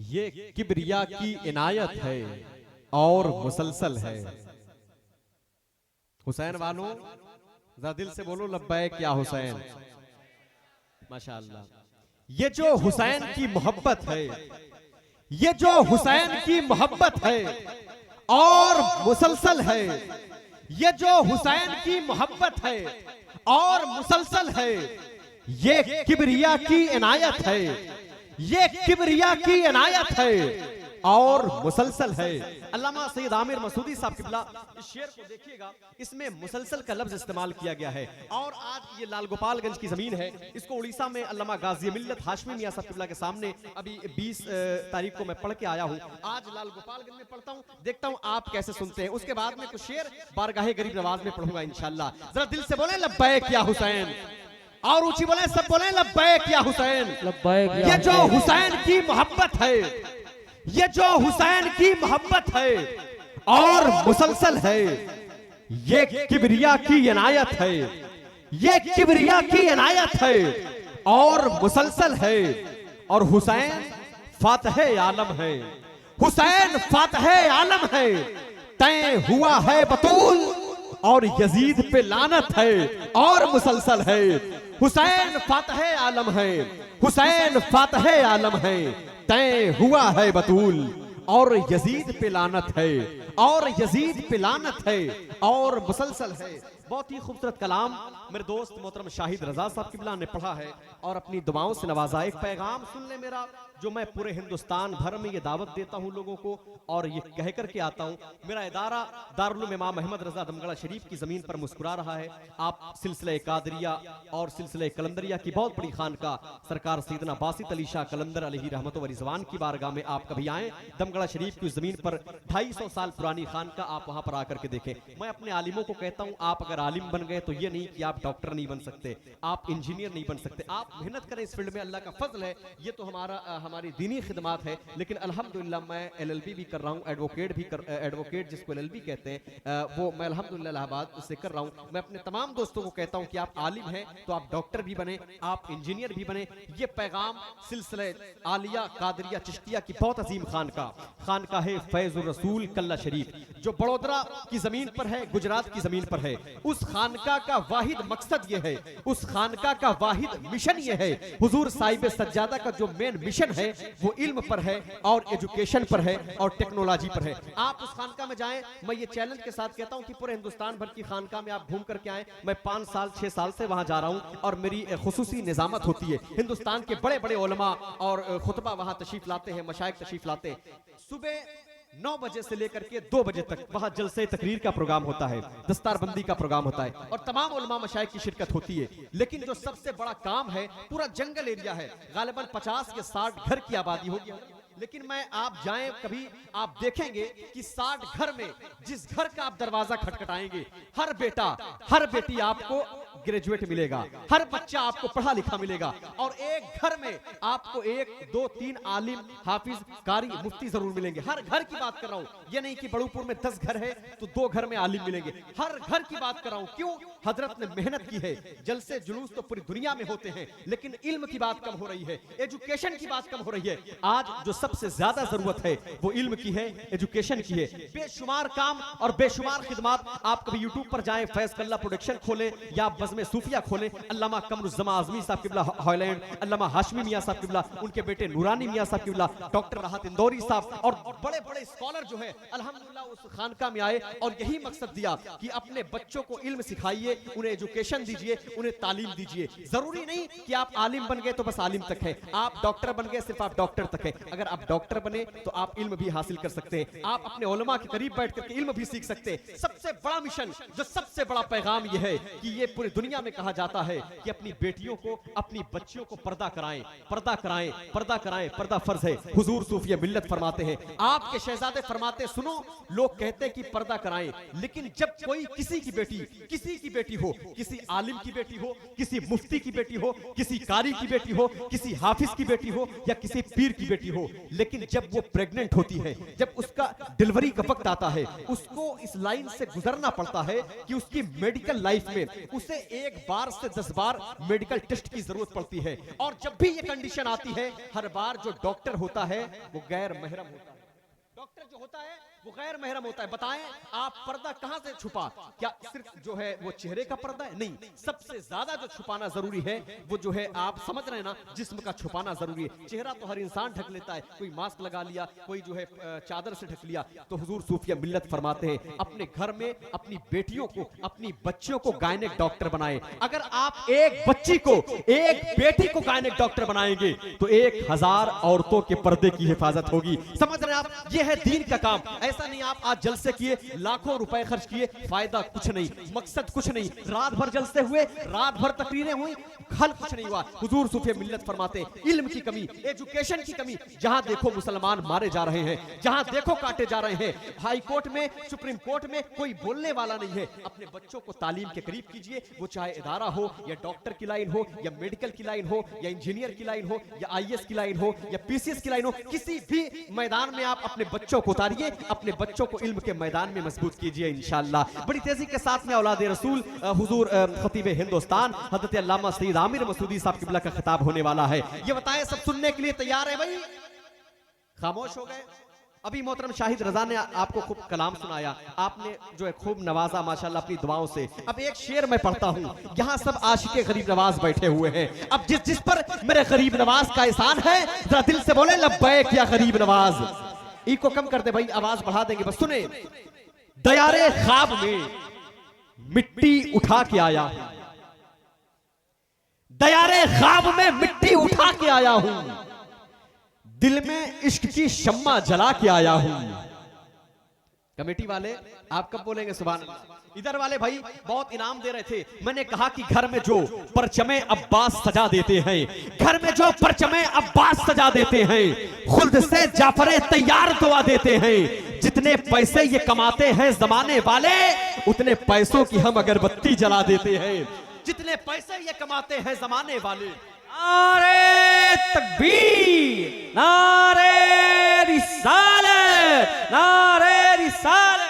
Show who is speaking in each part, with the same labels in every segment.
Speaker 1: ये किबरिया की इनायत है और मुसलसल है। हुसैन वालों जरा दिल से बोलो लब्बैक या हुसैन। माशाअल्लाह। ये जो हुसैन की मोहब्बत है, ये जो हुसैन की मोहब्बत है और मुसलसल है, ये जो हुसैन की मोहब्बत है और मुसलसल है, ये किबरिया की इनायत है, ये किबरिया की इनायत है और मुसलसल है। अल्लामा सैयद आमिर मसूदी साहब किबला इस शेर को देखिएगा, इसमें मुसलसल का लफ्ज इस्तेमाल किया गया है। और आज ये लाल गोपालगंज की जमीन है, इसको उड़ीसा में अल्लामा गाजी मिल्लत हाशमी मियां साहब किबला के सामने अभी 20 तारीख को मैं पढ़ के आया हूँ। आज लाल गोपालगंज में पढ़ता हूँ, देखता हूँ आप कैसे सुनते हैं। उसके बाद में कुछ शेर बारगाहे गरीब नवाज में पढ़ूंगा इंशाल्लाह। जरा दिल से बोले लब्बैक या हुसैन, और ऊंची बोले, सब बोले लब्बैक या हुसैन, लब्बैक। ये जो हुसैन की मोहब्बत है, ये जो हुसैन की मोहब्बत है और मुसलसल है, ये किबरिया की इनायत है, ये किबरिया की इनायत है और मुसलसल है। और हुसैन फातह आलम है, हुसैन फातह आलम है, तय हुआ है बतूल और यजीद पे लानत है और मुसलसल है। हुसैन फातह आलम है, हुसैन फातह आलम है, तय हुआ है बतूल और यजीद पे लानत है, और यजीद पे लानत है और मुसलसल है। बहुत ही खूबसूरत कलाम मेरे दोस्त मोहतरम शाहिद रजा साहब किबला ने पढ़ा है और अपनी दुआओं से नवाजा। एक पैगाम सुन ले मेरा, जो मैं पूरे हिंदुस्तान भर में ये दावत देता हूँ लोगों को और ये कह करके आता हूँ। मेरा इदारा दारुल उलूम इमाम अहमद रजा दमगढ़ा शरीफ की जमीन पर मुस्कुरा रहा है। आप सिलसिले कादरिया और सिलसिले कलंदरिया की बहुत बड़ी खानका सरकार सैयदना बासित अली शाह कलंदर अलैहि रहमत व रिजवान की बारगाह में आप कभी आए। दमगढ़ा शरीफ की जमीन पर 250 साल पुरानी खानका, आप वहां पर आकर के देखें। मैं अपने आलिमों को कहता हूँ, आप अगर आलिम बन गए तो ये नहीं कि आप डॉक्टर नहीं बन सकते, आप इंजीनियर नहीं बन सकते। आप मेहनत करें इस फील्ड में, अल्लाह का फजल है। ये तो हमारी दीनी खिदमात है। लेकिन अल्हम्दुलिल्लाह मैं LLB भी कर रहा हूँ, एडवोकेट जिसको LLB कहते हैं, वो मैं अल्हम्दुलिल्लाह इलाहाबाद से कर रहा हूँ। मैं अपने तमाम दोस्तों को कहता हूँ कि आप आलिम हैं तो आप डॉक्टर भी बने, आप इंजीनियर भी बने। ये पैगाम सिलसिले आलिया कादरिया चिश्तिया की बहुत अजीम खानका है फैजुर रसूल कल्ला शरीफ, जो बड़ौदरा की जमीन पर है, गुजरात की जमीन पर है। उस खानका का वाहिद मकसद ये है, उस खानका का वाहिद मिशन ये है, हुजूर साहिब सज्जादा का जो मेन मिशन है वो इल्म पर है और एजुकेशन पर है और टेक्नोलॉजी पर है। आप उस खानका में जाएं, मैं ये चैलेंज के साथ कहता हूं कि पूरे हिंदुस्तान भर की खानका में आप घूम करके आएं। मैं 5 साल 6 साल से वहां जा रहा हूं और मेरी खुसूसी निजामत होती है। हिंदुस्तान के बड़े बड़े उलमा और खुतबा वहां तशरीफ लाते हैं, मशाइख तशरीफ लाते हैं। सुबह 9 बजे से लेकर के 2 बजे तक वहां जलसे तकरीर का प्रोग्राम होता है, दस्तारबंदी का प्रोग्राम होता है और तमाम उलमा मशाइख की शिरकत होती है। लेकिन जो सबसे बड़ा काम है, पूरा जंगल एरिया है, गालिबन 50 के 60 घर की आबादी होगी। लेकिन मैं आप जाएं कभी, आप देखेंगे कि 60 घर में जिस घर का आप दरवाजा खटखटाएंगे, हर बेटा हर बेटी आपको ग्रेजुएट मिलेगा, हर बच्चा आपको पढ़ा लिखा मिलेगा और एक घर में आपको 1 2 3 आलिम हाफिज कारी मुफ्ती जरूर मिलेंगे। हर घर की बात कर रहा हूं, ये नहीं कि बड़ूपुर में 10 घर है तो 2 घर में आलिम मिलेंगे। हर घर की बात कर रहा हूं। क्यों? हजरत ने मेहनत की है। जलसे जुलूस तो पूरी दुनिया में होते हैं, लेकिन इल्म की बात कम हो रही है, एजुकेशन की बात कम हो रही है। आज जो सबसे ज्यादा जरूरत है वो इल्म की है, एजुकेशन की है। बेशुमार काम और बेशुमार खिदमात। आप कभी यूट्यूब पर जाएं, फैज कल्ला प्रोडक्शन खोलें या बज़्म सूफिया खोलें, अल्लामा कमरुज़्ज़मा आज़मी साहब किबला हॉलैंड, अल्लामा हाशमी मियां साहब किबला, उनके बेटे नूरानी मियां साहब किबला, डॉक्टर राहत इंदौरी साहब और बड़े बड़े स्कॉलर जो है अल्हम्दुलिल्लाह उस खानका में आए और यही मकसद दिया कि अपने बच्चों को इल्म सिखाइए, उन्हें एजुकेशन दीजिए, उन्हें तालीम दीजिए। जरूरी नहीं कि आप आलिम बन गए तो बस आलिम तक है, आप डॉक्टर बन गए सिर्फ आप डॉक्टर तक है। अगर आप डॉक्टर बने तो आप इल्म भी हासिल कर सकते हैं, आप अपने उलमा के करीब बैठ करके इल्म भी सीख सकते हैं। सबसे बड़ा मिशन, जो सबसे बड़ा पैगाम यह है कि ये पूरी दुनिया में कहा जाता है कि अपनी बेटियों को, अपनी बच्चियों को पर्दा कराएं, पर्दा कराएं, पर्दा कराएं, पर्दा फर्ज है। हुजूर सूफी मिल्लत फरमाते हैं, आपके शहजादे फरमाते, सुनो लोग कहते हैं कि पर्दा कराएं, लेकिन जब कोई किसी की बेटी हो, किसी आलिम की बेटी हो, किसी मुफ्ती की बेटी हो, किसी कारी की बेटी हो, किसी हाफिज की बेटी हो या किसी पीर की बेटी हो, लेकिन जब वो प्रेग्नेंट होती है, जब उसका डिलीवरी का वक्त आता है, उसको इस लाइन से गुजरना पड़ता है कि उसकी मेडिकल लाइफ में उसे एक बार से 10 बार मेडिकल टेस्ट की जरूरत पड़ती है, और जब भी ये कंडीशन आती है हर बार जो डॉक्टर होता है वो गैर महरम होता है। डॉक्टर जो होता है वो गैर महरम होता है। बताएं आप पर्दा कहां से छुपा? क्या सिर्फ जो है वो चेहरे का पर्दा है? नहीं, सबसे ज्यादा जो छुपाना जरूरी है वो जो है, आप समझ रहे हैं ना, जिस्म का छुपाना जरूरी है। चेहरा तो हर इंसान ढक लेता है, कोई मास्क लगा लिया, कोई जो है चादर से ढक लिया। तो हुजूर सूफिया मिल्लत फरमाते हैं अपने घर में अपनी बेटियों को, अपनी बच्चियों को गायनेक डॉक्टर बनाए। अगर आप एक बच्ची को, एक बेटी को गायनेक डॉक्टर बनाएंगे तो 1000 औरतों के पर्दे की हिफाजत होगी। समझ रहे हैं आप? ये है दीन का काम। ऐसा नहीं आप आज जलसे किए, लाखों रुपए खर्च किए, फायदा कुछ नहीं, मकसद कुछ नहीं, रात भर जलसे हुए, रात भर तकरीरें हुई, हल कुछ नहीं हुआ। हुजूर सूफी मिल्लत फरमाते इल्म की कमी, एजुकेशन की कमी। जहां देखो मुसलमान मारे जा रहे हैं, जहां देखो काटे जा रहे हैं। हाई कोर्ट में, सुप्रीम कोर्ट में कोई बोलने वाला नहीं है। अपने बच्चों को तालीम के करीब कीजिए, वो चाहे इदारा हो या डॉक्टर की लाइन हो या मेडिकल की लाइन हो या इंजीनियर की लाइन हो या IAS की लाइन हो या PCS की लाइन हो, किसी भी मैदान में आप अपने बच्चों को उतारिए, अपने बच्चों को इल्म के मैदान में मजबूत कीजिए इंशाअल्लाह। बड़ी तेजी के साथ में औलाद रसूल हुजूर खतीब हिंदुस्तान हज़रत अल्लामा सईद आमिर मसूदी साहब किबला का खिताब होने वाला है। ये बताएं सब सुनने के लिए तैयार है भाई? खामोश हो गए? अभी मोहतरम शाहिद रजा ने आपको खूब कलाम सुनाया, आपने जो है खूब नवाजा माशाल्लाह अपनी दुआओं से। अब एक शेर मैं पढ़ता हूँ, यहाँ सब आशिके गरीब नवाज बैठे हुए हैं। अब जिस जिस पर मेरे गरीब नवाज का एहसान है जरा दिल से बोले लब्बैक या गरीब नवाज। ई को कम कर दे भाई, आवाज बढ़ा देंगे, बस सुने। दयारे ख्वाब में मिट्टी उठा के आया हूं, दयारे ख्वाब में मिट्टी उठा के आया हूं, दिल में इश्क की शम्मा जला के आया हूं। कमेटी वाले आप कब बोलेंगे सुभान अल्लाह? इधर वाले भाई बहुत इनाम दे रहे थे। मैंने कहा कि घर में जो परचमे अब्बास सजा देते हैं, घर में जो परचमे अब्बास सजा देते हैं, खुद से जाफरे तैयार दुआ देते हैं। जितने पैसे ये कमाते हैं जमाने वाले, उतने पैसों की हम अगरबत्ती जला देते हैं। जितने पैसे ये कमाते हैं जमाने वाले।
Speaker 2: नारे तकबीर, नारे रिसालत, नारे रिसालत।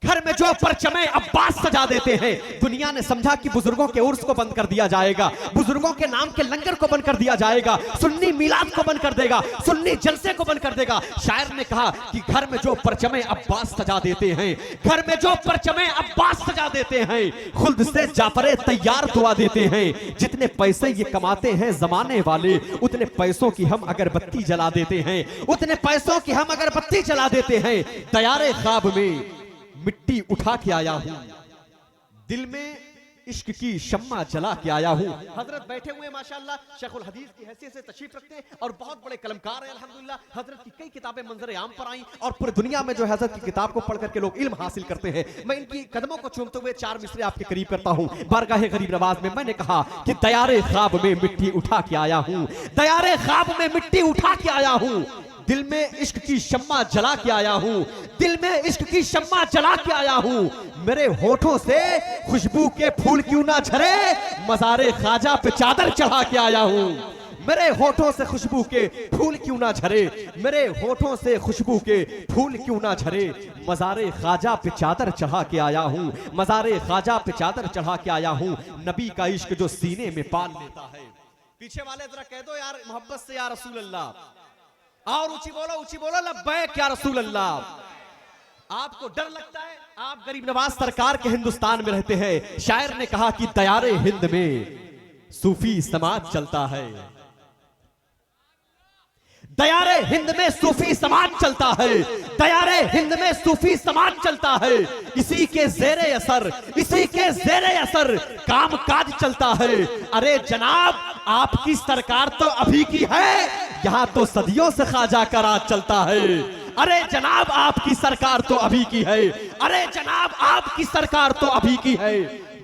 Speaker 1: घर में जो परचमे अब्बास सजा देते हैं, दुनिया ने समझा कि बुजुर्गों के उर्स को बंद कर दिया जाएगा, बुजुर्गों के नाम के लंगर को बंद कर दिया जाएगा, सुन्नी मिलाद को बंद कर देगा, सुन्नी जलसे को बंद कर देगा। शायर ने कहा कि घर में जो परचमे अब्बास सजा देते हैं, घर में जो परचमे अब्बास सजा देते हैं, खुद से जाफरे तैयार दुआ देते हैं। जितने पैसे ये कमाते हैं जमाने वाले, उतने पैसों की हम अगरबत्ती जला देते हैं, उतने पैसों की हम अगरबत्ती जला देते हैं। दयारे ख्वाब में मिट्टी उठा के आया हूं, दिल में इश्क की शम्मा जला के आया हूं। हजरत बैठे हुए माशाल्लाह शेखुल हदीस की हैसियत से तशरीफ रखते हैं और बहुत बड़े कलमकार हैं अल्हम्दुलिल्लाह। हजरत की कई किताबें मंजर आम पर आई और पूरी दुनिया में जो हजरत की किताब को पढ़ करके लोग इल्म हासिल करते हैं। मैं इनकी कदमों को चूमते हुए 4 मिसरे आपके करीब करता हूं। बारगाहे गरीब नवाज में मैंने कहा कि दयारे ख्वाब में मिट्टी उठा के आया हूं, दयारे ख्वाब में मिट्टी उठा के आया हूं, दिल में इश्क की शम्मा जला के आया हूं, दिल में इश्क की शम्मा जला के आया हूं। मेरे होठों से खुशबू के फूल क्यों ना झरे, मज़ारे ख्वाजा पे चादर चढ़ा के आया हूं। मेरे होठों से खुशबू के फूल क्यों ना झरे, मेरे होठों से खुशबू के फूल क्यों ना झरे, मज़ारे ख्वाजा पे चादर चढ़ा के आया हूं, मज़ारे ख्वाजा पे चादर चढ़ा के आया हूं। नबी का इश्क जो सीने में पाल लेता है। पीछे वाले जरा कह दो यार मोहब्बत से या रसूल अल्लाह, और ऊंची बोलो लब्बैक या रसूल अल्लाह। आपको डर लगता है? आप गरीब नवाज सरकार के हिंदुस्तान में रहते हैं। शायर ने कहा कि दयारे हिंद में सूफी समाज चलता है, दयारे हिंद में सूफी समाज चलता है, दयारे हिंद में सूफी समाज चलता है। इसी के ज़ेरे असर, इसी के ज़ेरे असर काम काज चलता है। अरे जनाब आपकी सरकार तो अभी की है, यहाँ तो सदियों से ख्वाजा का राज चलता है। अरे जनाब आपकी सरकार तो अभी की है, अरे जनाब आपकी सरकार तो अभी की है,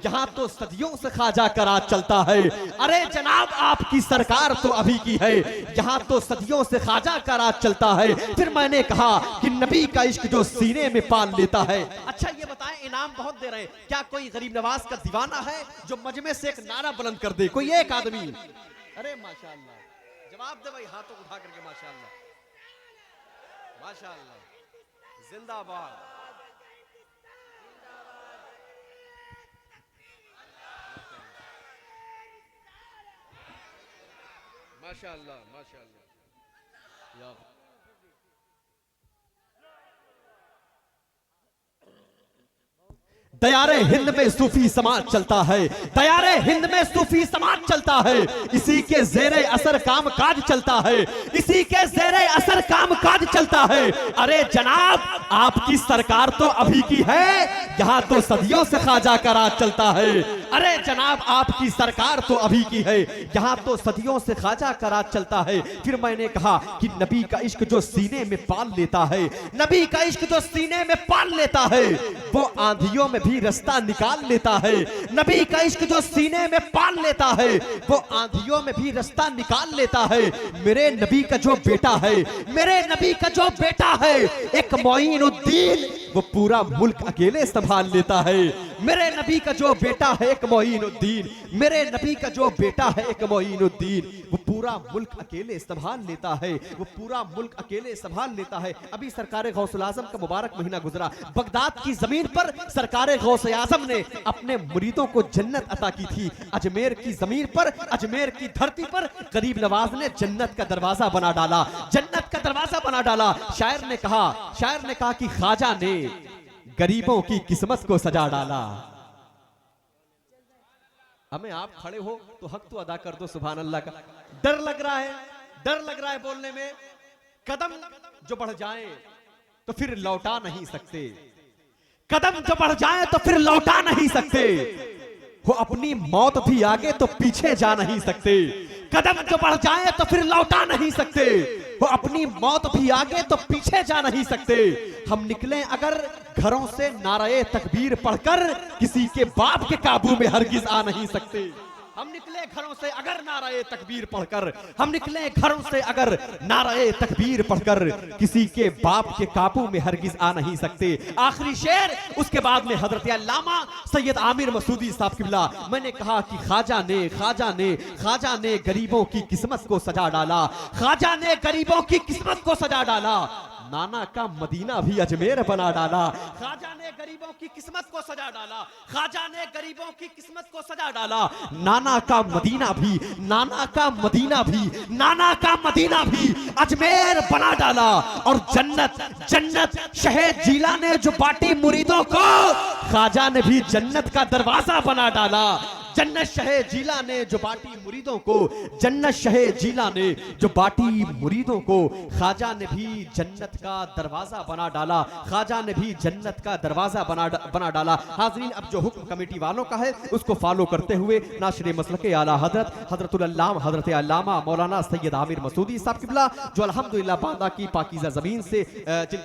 Speaker 1: यहाँ तो सदियों से ख्वाजा का राज चलता है। अरे जनाब आपकी सरकार तो अभी की है, यहाँ तो सदियों से ख्वाजा का राज चलता है। फिर मैंने कहा कि नबी का इश्क जो सीने में पाल लेता है। अच्छा ये बताएं, इनाम बहुत दे रहे हैं, क्या कोई गरीब नवाज का दीवाना है जो मजमे से एक नारा बुलंद कर दे? कोई एक आदमी? अरे माशाअल्लाह, जवाब दे भाई हाथों उठा करके। माशाअल्लाह माशाअल्लाह, जिंदाबाद। माशाअल्लाह माशाअल्लाह। या दयारे हिंद में सूफी समाज चलता है, दयारे हिंद में सूफी समाज चलता है, इसी के जेरे असर काम काज चलता है, इसी के जेरे असर काम काज चलता है। अरे जनाब आपकी सरकार तो अभी की है, यहाँ तो सदियों से ख्वाजा का राज चलता है। अरे जनाब आपकी सरकार तो अभी की है, यहाँ तो सदियों से ख्वाजा का राज चलता है। फिर मैंने कहा कि नबी का इश्क जो सीने में पाल लेता है, नबी का इश्क जो सीने में पाल लेता है, वो आंधियों में भी रास्ता निकाल लेता है। नबी का इश्क जो सीने में पाल लेता है, वो आंधियों में भी रास्ता निकाल लेता है। मेरे नबी का जो बेटा है, मेरे नबी का जो बेटा है, एक मोइनुद्दीन, वो पूरा मुल्क अकेले संभाल लेता है। मेरे नबी का जो बेटा है एक मोइनुद्दीन, मेरे नबी का जो बेटा है एक मोइनुद्दीन, वो पूरा मुल्क अकेले संभाल लेता है, वो पूरा मुल्क अकेले संभाल लेता है। अभी सरकार गौसुल आजम का मुबारक महीना गुजरा, बगदाद की जमीन पर सरकार गौसे आजम ने अपने मुरीदों को जन्नत अता की थी। अजमेर की जमीन पर, अजमेर की धरती पर गरीब नवाज ने जन्नत का दरवाजा बना डाला, जन्नत का दरवाजा बना डाला। शायर ने कहा कि ख्वाजा ने गरीबों की किस्मत को सजा डाला। हमें आप खड़े हो तो हक तो अदा कर दो सुभान अल्लाह का। डर लग रहा है, डर लग रहा है बोलने में। कदम जो बढ़ जाए तो फिर लौटा नहीं सकते, कदम जो बढ़ जाए तो फिर लौटा नहीं सकते। वो अपनी मौत भी आगे तो पीछे जा नहीं सकते। कदम जो बढ़ जाए तो फिर लौटा नहीं सकते। वो अपनी मौत भी आगे तो पीछे जा नहीं सकते। हम निकले अगर घरों से नारे तकबीर पढ़कर, किसी के बाप के काबू में हरगिज आ नहीं सकते। हम निकले घरों से अगर नारे तकबीर पढ़कर, हम निकले घरों से अगर नारे तकबीर पढ़कर, किसी के बाप के काबू में हरगिज आ नहीं सकते। आखिरी शेर, उसके बाद में हजरत अल्लामा सैयद आमिर मसूदी साहब किबला। मैंने कहा कि ख्वाजा ने गरीबों की किस्मत को सजा डाला, ख्वाजा ने गरीबों की किस्मत को सजा डाला। नाना का मदीना भी अजमेर बना डाला। ख्वाजा ने गरीबों की किस्मत को सजा डाला, ख्वाजा ने गरीबों की किस्मत को सजा डाला। नाना का मदीना भी, नाना का मदीना भी, नाना का मदीना भी अजमेर बना डाला। और जन्नत शहद जीला ने जो बांटी मुरीदों को, ख्वाजा ने भी जन्नत का दरवाजा बना डाला। जन्नत शहद जीला ने जो बांटी मुरीदों को, जन्नत शहद जीला ने जो बांटी मुरीदों को, ख्वाजा ने भी जन्नत का दरवाजा बना डाला, ख्वाजा ने भी जन्नत का दरवाजा बना डाला। हाज़रीन, अब जो हुक्म कमेटी वालों का है उसको फॉलो करते हुए नाशिर मसलक आला हजरत अल्लामा मौलाना सैयद आमिर मसूदी साहब किबला, जो अल्हम्दुलिल्लाह बांदा की पाकीज़ा ज़मीन से